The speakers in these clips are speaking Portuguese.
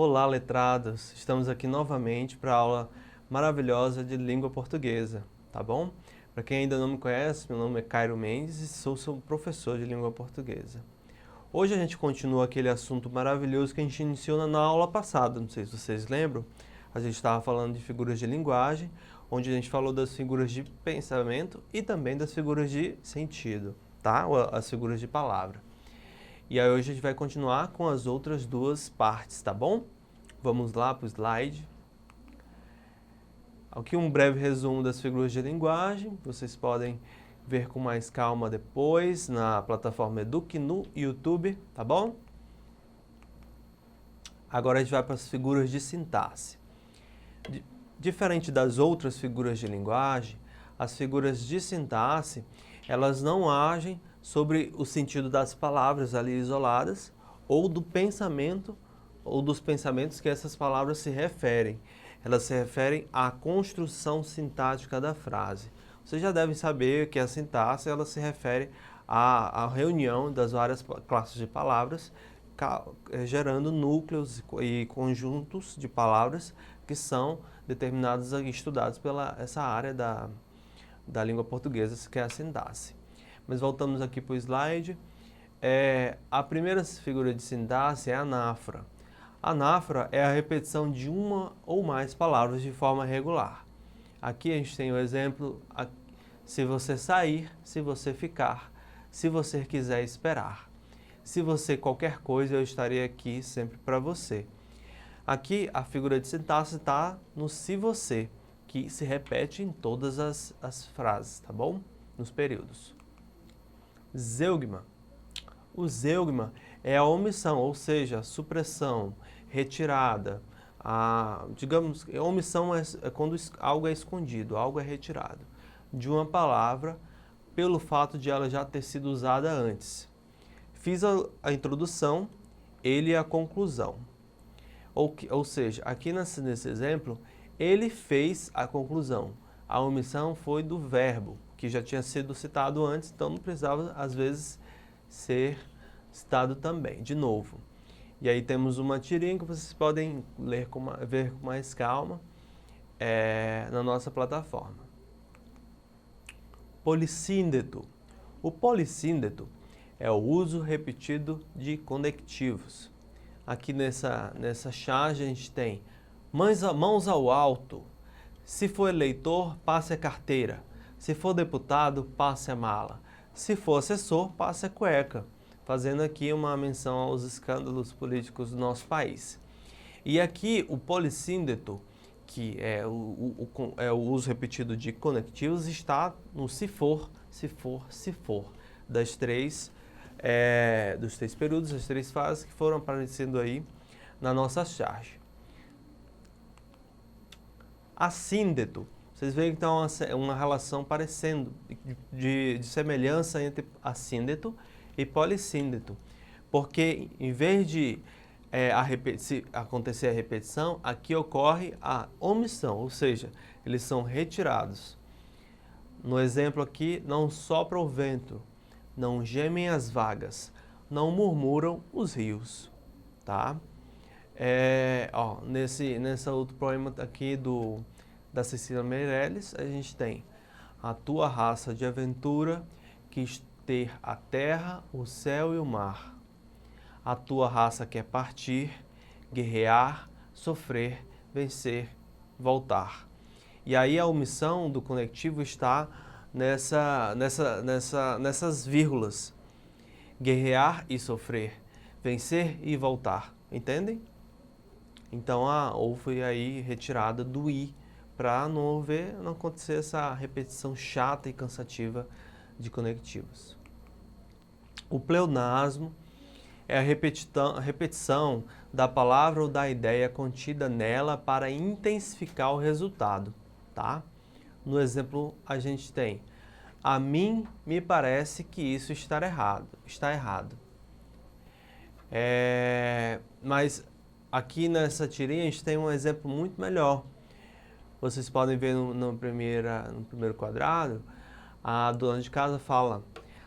Olá, letrados! Estamos aqui novamente para a aula maravilhosa de língua portuguesa, tá bom? Para quem ainda não me conhece, meu nome é Cairo Mendes e sou seu professor de língua portuguesa. Hoje a gente continua aquele assunto maravilhoso que a gente iniciou na aula passada, não sei se vocês lembram. A gente estava falando de figuras de linguagem, onde a gente falou das figuras de pensamento e também das figuras de sentido, tá? As figuras de palavra. E aí hoje a gente vai continuar com as outras duas partes, tá bom? Vamos lá para o slide. Aqui um breve resumo das figuras de linguagem. Vocês podem ver com mais calma depois na plataforma Eduque no YouTube, tá bom? Agora a gente vai para as figuras de sintaxe. Diferente das outras figuras de linguagem, as figuras de sintaxe, elas não agem sobre o sentido das palavras ali isoladas ou do pensamento ou dos pensamentos que essas palavras se referem. Elas se referem à construção sintática da frase. Vocês já devem saber que a sintaxe ela se refere à reunião das várias classes de palavras, gerando núcleos e conjuntos de palavras que são determinados e estudados pela essa área da língua portuguesa, que é a sintaxe. Mas voltamos aqui para o slide. A primeira figura de sintaxe é a anáfora. A anáfora é a repetição de uma ou mais palavras de forma regular. Aqui a gente tem o exemplo, se você sair, se você ficar, se você quiser esperar. Se você qualquer coisa, eu estarei aqui sempre para você. Aqui a figura de sintaxe está no se você, que se repete em todas as frases, tá bom? Nos períodos. Zeugma. O zeugma é a omissão, ou seja, supressão, retirada. Digamos, a omissão é quando algo é escondido, algo é retirado de uma palavra pelo fato de ela já ter sido usada antes. Fiz a introdução, ele a conclusão. Ou seja, aqui nesse exemplo, ele fez a conclusão. A omissão foi do verbo, que já tinha sido citado antes, então não precisava, às vezes, ser citado também, de novo. E aí temos uma tirinha que vocês podem ver com mais calma na nossa plataforma. Polissíndeto. O polissíndeto é o uso repetido de conectivos. Aqui nessa charge a gente tem mãos ao alto. Se for eleitor, passe a carteira. Se for deputado, passe a mala. Se for assessor, passe a cueca. Fazendo aqui uma menção aos escândalos políticos do nosso país. E aqui o polissíndeto, que é o uso repetido de conectivos, está no se for, se for, se for, dos três períodos, as três fases que foram aparecendo aí na nossa charge. Assíndeto. Vocês veem que tem uma relação parecendo, de semelhança entre assíndeto e polissíndeto. Porque em vez de acontecer a repetição, aqui ocorre a omissão, ou seja, eles são retirados. No exemplo aqui, não sopra o vento, não gemem as vagas, não murmuram os rios, tá? Nesse outro poema aqui da Cecília Meirelles, a gente tem a tua raça de aventura quis ter a terra, o céu e o mar. A tua raça quer partir, guerrear, sofrer, vencer, voltar. E aí a omissão do conectivo está nessas vírgulas. Guerrear e sofrer, vencer e voltar. Entendem? Então houve aí retirada do i para não acontecer essa repetição chata e cansativa de conectivos. O pleonasmo é a repetição da palavra ou da ideia contida nela para intensificar o resultado, tá? No exemplo, a gente tem: a mim me parece que isso está errado. Mas aqui nessa tirinha a gente tem um exemplo muito melhor. Vocês podem ver no primeiro quadrado, a dona de casa fala: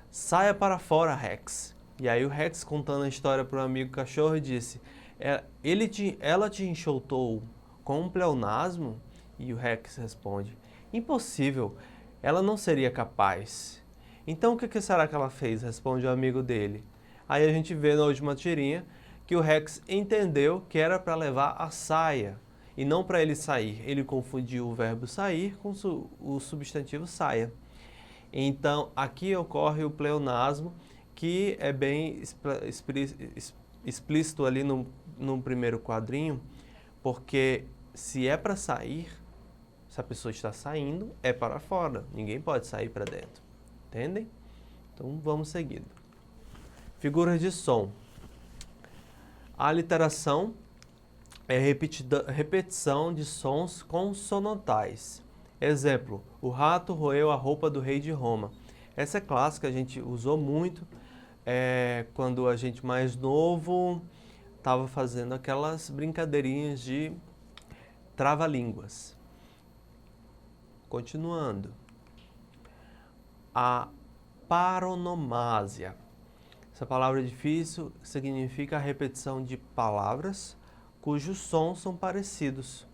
saia para fora, Rex. E aí o Rex, contando a história para um amigo cachorro, disse: ela te enxotou com um pleonasmo? E o Rex responde, impossível, ela não seria capaz. Então o que será que ela fez? Responde o amigo dele. Aí a gente vê na última tirinha que o Rex entendeu que era para levar a saia e não para ele sair. Ele confundiu o verbo sair com o substantivo saia. Então aqui ocorre o pleonasmo, que é bem explícito ali no primeiro quadrinho, porque se é para sair, se a pessoa está saindo, é para fora. Ninguém pode sair para dentro. Entendem? Então vamos seguindo. Figuras de som. A aliteração é repetição de sons consonantais. Exemplo, o rato roeu a roupa do rei de Roma. Essa é clássica, a gente usou muito quando a gente mais novo estava fazendo aquelas brincadeirinhas de trava-línguas. Continuando. A paronomásia. Essa palavra difícil significa a repetição de palavras cujos sons são parecidos.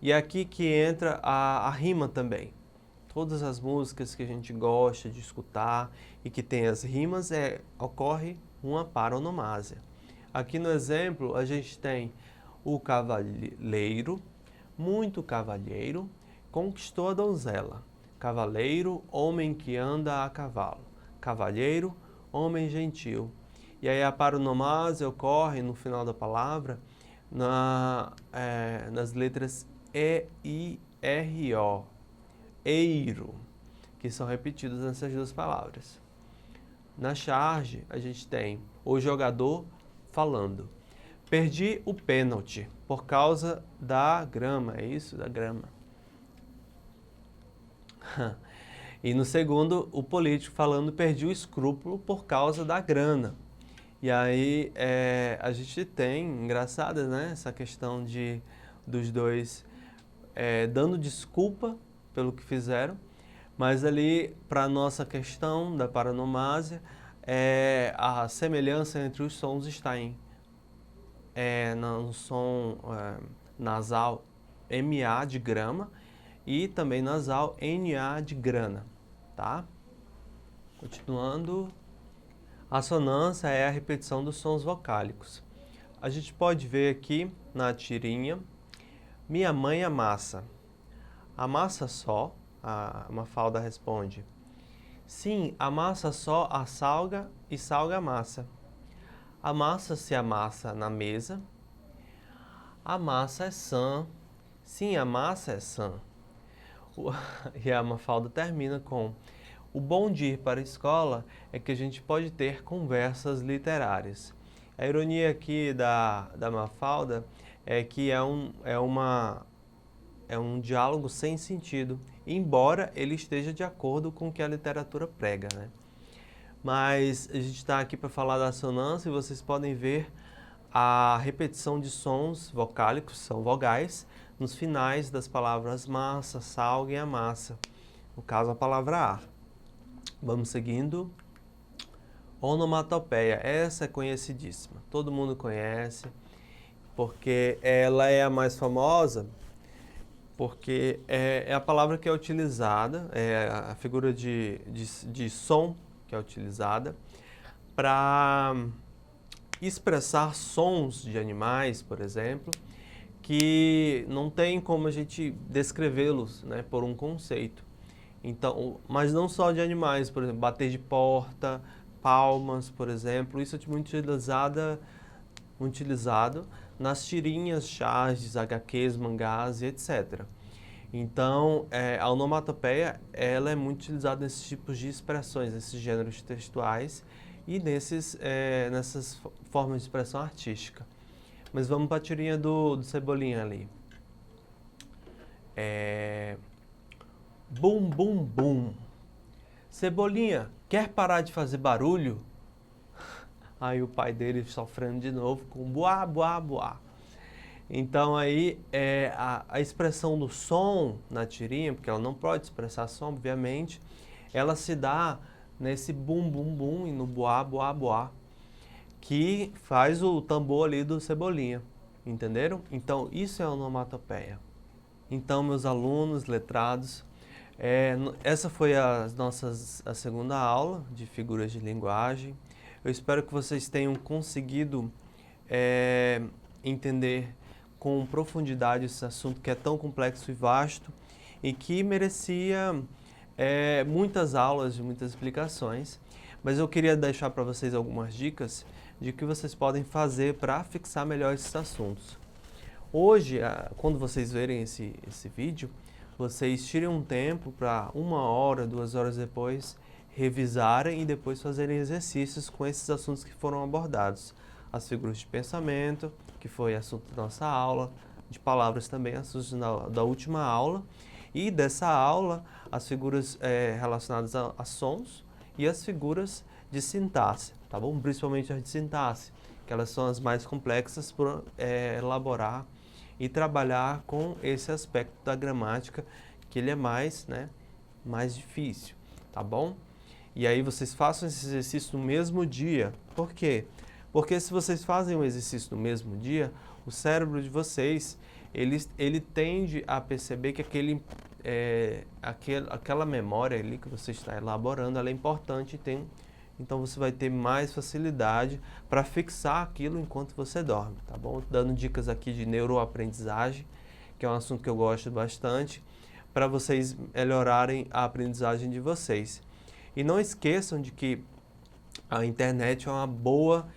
E é aqui que entra a rima também. Todas as músicas que a gente gosta de escutar e que tem as rimas, ocorre uma paronomásia. Aqui no exemplo, a gente tem o cavaleiro, muito cavalheiro, conquistou a donzela. Cavaleiro, homem que anda a cavalo. Cavalheiro, homem gentil. E aí a paronomásia ocorre no final da palavra nas letras E, I, R, O. Eiro, que são repetidos nessas duas palavras. Na charge, a gente tem o jogador falando. Perdi o pênalti por causa da grama, é isso? Da grama. E no segundo, o político falando, perdi o escrúpulo por causa da grana. E aí a gente tem, engraçada, né, essa questão dos dois dando desculpa pelo que fizeram, mas ali, para a nossa questão da paronomásia, a semelhança entre os sons está no som nasal MA de grama e também nasal NA de grana, tá? Continuando, a assonância é a repetição dos sons vocálicos. A gente pode ver aqui na tirinha, minha mãe amassa. Amassa só? A Mafalda responde. Sim, a massa só assalga e salga a massa. A massa se amassa na mesa. A massa é sã. Sim, a massa é sã. E a Mafalda termina com: o bom de ir para a escola é que a gente pode ter conversas literárias. A ironia aqui da Mafalda é que é um diálogo sem sentido, embora ele esteja de acordo com o que a literatura prega, né? Mas a gente está aqui para falar da assonância e vocês podem ver a repetição de sons vocálicos, são vogais, nos finais das palavras massa, salga e amassa. No caso, a palavra a. Vamos seguindo. Onomatopeia, essa é conhecidíssima, todo mundo conhece, porque ela é a mais famosa, porque é a palavra que é utilizada, é a figura de som que é utilizada para expressar sons de animais, por exemplo, que não tem como a gente descrevê-los, né, por um conceito. Então, mas não só de animais, por exemplo, bater de porta, palmas, por exemplo, isso é muito utilizado nas tirinhas, charges, HQs, mangás e etc. Então, a onomatopeia ela é muito utilizada nesses tipos de expressões, nesses gêneros textuais e nessas formas de expressão artística. Mas vamos para a tirinha do Cebolinha ali. Bum, bum, bum. Cebolinha, quer parar de fazer barulho? Aí o pai dele sofrendo de novo com buá, buá, buá. Então aí a expressão do som na tirinha, porque ela não pode expressar som, obviamente, ela se dá nesse bum, bum, bum e no buá, buá, buá. que faz o tambor ali do Cebolinha, entenderam? Então, isso é onomatopeia. Então, meus alunos letrados, essa foi a segunda aula de figuras de linguagem. Eu espero que vocês tenham conseguido entender com profundidade esse assunto que é tão complexo e vasto e que merecia muitas aulas e muitas explicações. Mas eu queria deixar para vocês algumas dicas de que vocês podem fazer para fixar melhor esses assuntos. Hoje, quando vocês verem esse vídeo, vocês tirem um tempo para 1 hora, 2 horas depois, revisarem e depois fazerem exercícios com esses assuntos que foram abordados. As figuras de pensamento, que foi assunto da nossa aula, de palavras também, assunto da última aula, e dessa aula, as figuras relacionadas a sons e as figuras de sintaxe, tá bom? Principalmente as de sintaxe, que elas são as mais complexas por elaborar e trabalhar com esse aspecto da gramática, que ele é mais difícil, tá bom? E aí vocês façam esse exercício no mesmo dia. Por quê? Porque se vocês fazem o exercício no mesmo dia, o cérebro de vocês, ele tende a perceber que aquela memória ali que você está elaborando, ela é importante e então você vai ter mais facilidade para fixar aquilo enquanto você dorme, tá bom? Dando dicas aqui de neuroaprendizagem, que é um assunto que eu gosto bastante, para vocês melhorarem a aprendizagem de vocês. E não esqueçam de que a internet é uma boa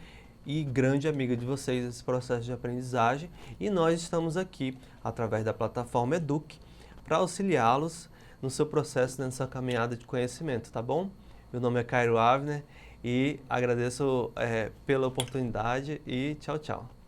e grande amiga de vocês nesse processo de aprendizagem e nós estamos aqui, através da plataforma Eduque, para auxiliá-los no seu processo, nessa caminhada de conhecimento, tá bom? Meu nome é Cairo Avner e agradeço pela oportunidade e tchau, tchau.